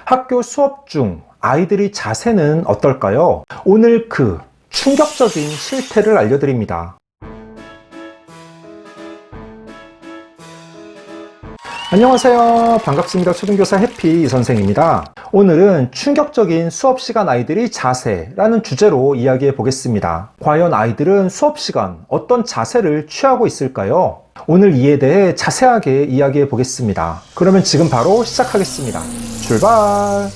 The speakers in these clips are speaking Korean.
학교 수업 중 아이들의 자세는 어떨까요? 오늘 그 충격적인 실태를 알려드립니다. 안녕하세요. 반갑습니다. 초등교사 해피 이선생입니다. 오늘은 충격적인 수업시간 아이들의 자세라는 주제로 이야기해 보겠습니다. 과연 아이들은 수업시간 어떤 자세를 취하고 있을까요? 오늘 이에 대해 자세하게 이야기해 보겠습니다. 그러면 지금 바로 시작하겠습니다. 출발!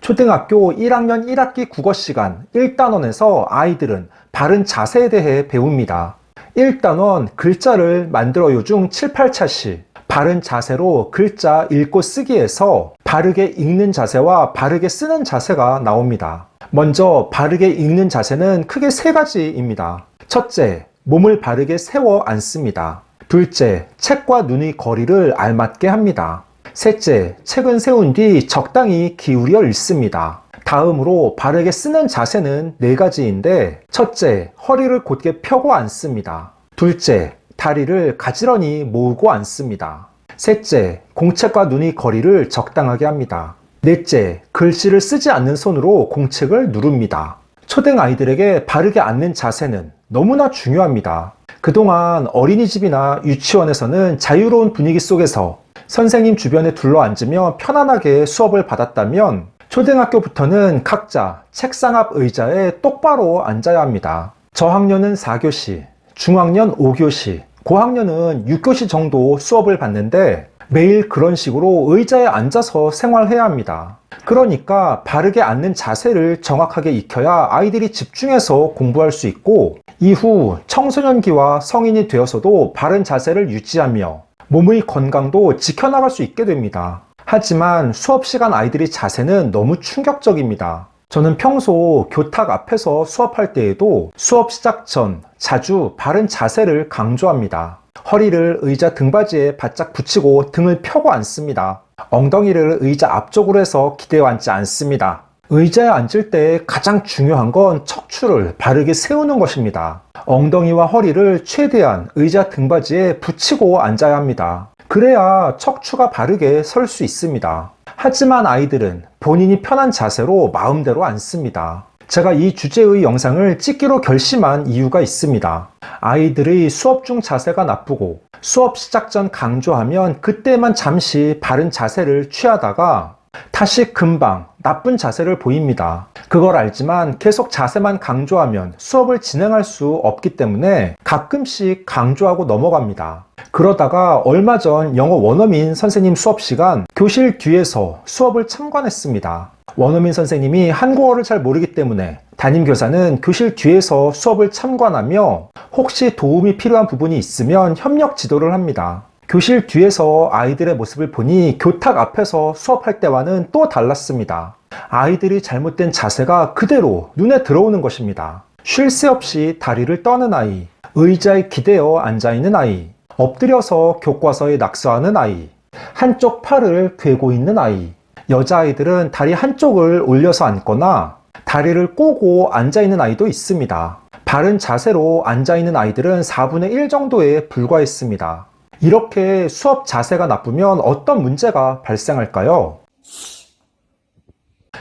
초등학교 1학년 1학기 국어시간 1단원에서 아이들은 바른 자세에 대해 배웁니다. 1단원 글자를 만들어요 중 7, 8차시 바른 자세로 글자 읽고 쓰기에서 바르게 읽는 자세와 바르게 쓰는 자세가 나옵니다. 먼저 바르게 읽는 자세는 크게 세 가지입니다. 첫째, 몸을 바르게 세워 앉습니다. 둘째, 책과 눈의 거리를 알맞게 합니다. 셋째, 책은 세운 뒤 적당히 기울여 읽습니다. 다음으로 바르게 쓰는 자세는 네 가지인데, 첫째, 허리를 곧게 펴고 앉습니다. 둘째, 다리를 가지런히 모으고 앉습니다. 셋째, 공책과 눈의 거리를 적당하게 합니다. 넷째, 글씨를 쓰지 않는 손으로 공책을 누릅니다. 초등 아이들에게 바르게 앉는 자세는 너무나 중요합니다. 그동안 어린이집이나 유치원에서는 자유로운 분위기 속에서 선생님 주변에 둘러앉으며 편안하게 수업을 받았다면 초등학교부터는 각자 책상 앞 의자에 똑바로 앉아야 합니다. 저학년은 4교시, 중학년 5교시, 고학년은 6교시 정도 수업을 받는데 매일 그런 식으로 의자에 앉아서 생활해야 합니다. 그러니까 바르게 앉는 자세를 정확하게 익혀야 아이들이 집중해서 공부할 수 있고 이후 청소년기와 성인이 되어서도 바른 자세를 유지하며 몸의 건강도 지켜나갈 수 있게 됩니다. 하지만 수업 시간 아이들의 자세는 너무 충격적입니다. 저는 평소 교탁 앞에서 수업할 때에도 수업 시작 전 자주 바른 자세를 강조합니다. 허리를 의자 등받이에 바짝 붙이고 등을 펴고 앉습니다. 엉덩이를 의자 앞쪽으로 해서 기대어 앉지 않습니다. 의자에 앉을 때 가장 중요한 건 척추를 바르게 세우는 것입니다. 엉덩이와 허리를 최대한 의자 등받이에 붙이고 앉아야 합니다. 그래야 척추가 바르게 설 수 있습니다. 하지만 아이들은 본인이 편한 자세로 마음대로 앉습니다. 제가 이 주제의 영상을 찍기로 결심한 이유가 있습니다. 아이들의 수업 중 자세가 나쁘고 수업 시작 전 강조하면 그때만 잠시 바른 자세를 취하다가 다시 금방 나쁜 자세를 보입니다. 그걸 알지만 계속 자세만 강조하면 수업을 진행할 수 없기 때문에 가끔씩 강조하고 넘어갑니다. 그러다가 얼마 전 영어 원어민 선생님 수업 시간 교실 뒤에서 수업을 참관했습니다. 원어민 선생님이 한국어를 잘 모르기 때문에 담임교사는 교실 뒤에서 수업을 참관하며 혹시 도움이 필요한 부분이 있으면 협력 지도를 합니다. 교실 뒤에서 아이들의 모습을 보니 교탁 앞에서 수업할 때와는 또 달랐습니다. 아이들이 잘못된 자세가 그대로 눈에 들어오는 것입니다. 쉴 새 없이 다리를 떠는 아이, 의자에 기대어 앉아있는 아이, 엎드려서 교과서에 낙서하는 아이, 한쪽 팔을 괴고 있는 아이, 여자아이들은 다리 한쪽을 올려서 앉거나 다리를 꼬고 앉아있는 아이도 있습니다. 바른 자세로 앉아있는 아이들은 4분의 1 정도에 불과했습니다. 이렇게 수업 자세가 나쁘면 어떤 문제가 발생할까요?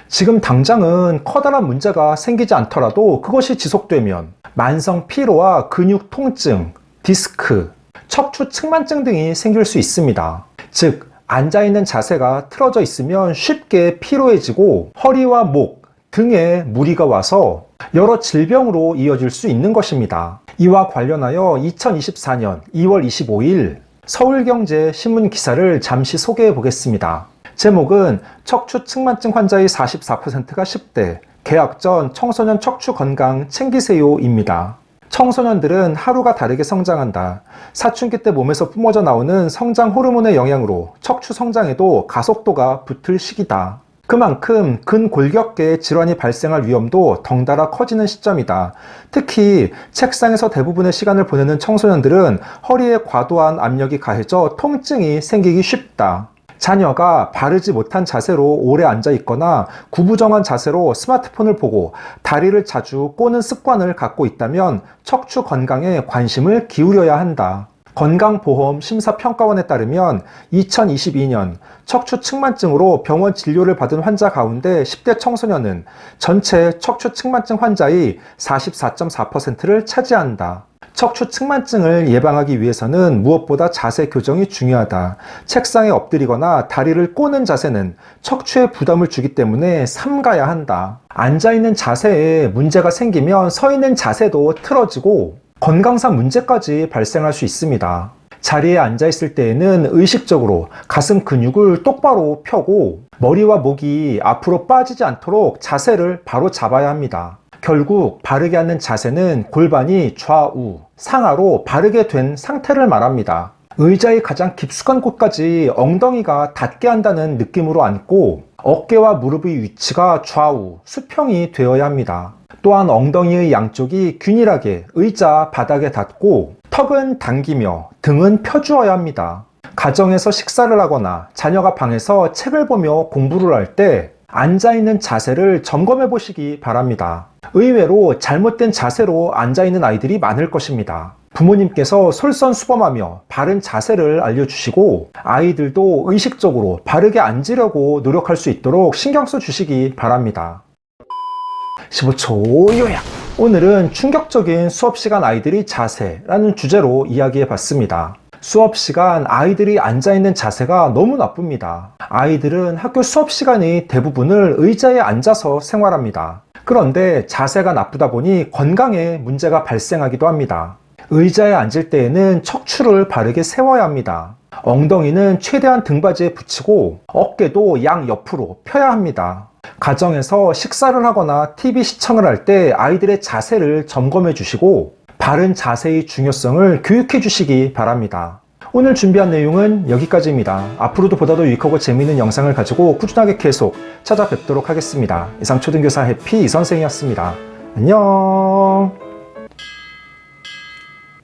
지금 당장은 커다란 문제가 생기지 않더라도 그것이 지속되면 만성 피로와 근육 통증, 디스크, 척추 측만증 등이 생길 수 있습니다. 즉, 앉아있는 자세가 틀어져 있으면 쉽게 피로해지고 허리와 목, 등에 무리가 와서 여러 질병으로 이어질 수 있는 것입니다. 이와 관련하여 2024년 2월 25일 서울경제 신문 기사를 잠시 소개해 보겠습니다. 제목은 척추 측만증 환자의 44%가 10대, 개학 전 청소년 척추 건강 챙기세요입니다. 청소년들은 하루가 다르게 성장한다. 사춘기 때 몸에서 뿜어져 나오는 성장 호르몬의 영향으로 척추 성장에도 가속도가 붙을 시기다. 그만큼 근골격계 질환이 발생할 위험도 덩달아 커지는 시점이다. 특히 책상에서 대부분의 시간을 보내는 청소년들은 허리에 과도한 압력이 가해져 통증이 생기기 쉽다. 자녀가 바르지 못한 자세로 오래 앉아 있거나 구부정한 자세로 스마트폰을 보고 다리를 자주 꼬는 습관을 갖고 있다면 척추 건강에 관심을 기울여야 한다. 건강보험심사평가원에 따르면 2022년 척추 측만증으로 병원 진료를 받은 환자 가운데 10대 청소년은 전체 척추 측만증 환자의 44.4%를 차지한다. 척추 측만증을 예방하기 위해서는 무엇보다 자세 교정이 중요하다. 책상에 엎드리거나 다리를 꼬는 자세는 척추에 부담을 주기 때문에 삼가야 한다. 앉아있는 자세에 문제가 생기면 서 있는 자세도 틀어지고 건강상 문제까지 발생할 수 있습니다. 자리에 앉아있을 때에는 의식적으로 가슴 근육을 똑바로 펴고 머리와 목이 앞으로 빠지지 않도록 자세를 바로 잡아야 합니다. 결국 바르게 앉는 자세는 골반이 좌우, 상하로 바르게 된 상태를 말합니다. 의자의 가장 깊숙한 곳까지 엉덩이가 닿게 한다는 느낌으로 앉고 어깨와 무릎의 위치가 좌우, 수평이 되어야 합니다. 또한 엉덩이의 양쪽이 균일하게 의자 바닥에 닿고 턱은 당기며 등은 펴주어야 합니다. 가정에서 식사를 하거나 자녀가 방에서 책을 보며 공부를 할 때 앉아있는 자세를 점검해 보시기 바랍니다. 의외로 잘못된 자세로 앉아있는 아이들이 많을 것입니다. 부모님께서 솔선수범하며 바른 자세를 알려주시고 아이들도 의식적으로 바르게 앉으려고 노력할 수 있도록 신경 써주시기 바랍니다. 15초 요약! 오늘은 충격적인 수업시간 아이들의 자세라는 주제로 이야기해 봤습니다. 수업시간 아이들이 앉아있는 자세가 너무 나쁩니다. 아이들은 학교 수업시간의 대부분을 의자에 앉아서 생활합니다. 그런데 자세가 나쁘다 보니 건강에 문제가 발생하기도 합니다. 의자에 앉을 때에는 척추를 바르게 세워야 합니다. 엉덩이는 최대한 등받이에 붙이고 어깨도 양옆으로 펴야 합니다. 가정에서 식사를 하거나 TV 시청을 할 때 아이들의 자세를 점검해 주시고 바른 자세의 중요성을 교육해 주시기 바랍니다. 오늘 준비한 내용은 여기까지입니다. 앞으로도 보다 더 유익하고 재미있는 영상을 가지고 꾸준하게 계속 찾아뵙도록 하겠습니다. 이상 초등교사 해피 이선생이었습니다. 안녕.